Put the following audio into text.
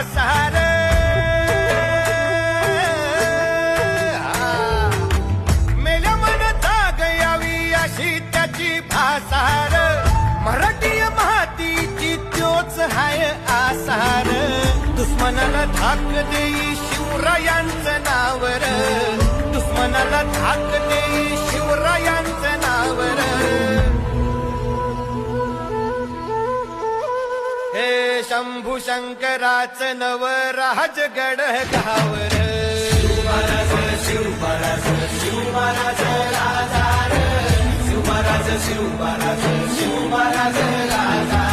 आसार मेल्या मन जाग यावी अशी त्याची भासार मराठी मातीची त्योच हाय आसार दुश्मनाला धाक देई शिवरायांचं नावर दुश्मनाला धाक देई शिवरायांचं नावर हे शंभू शंकराचं नव राजगड गावर शिवमहाराज शिवमहाराज शिवमहाराज राजा शिवमहाराज शिवमहाराज शिवमहाराज राजा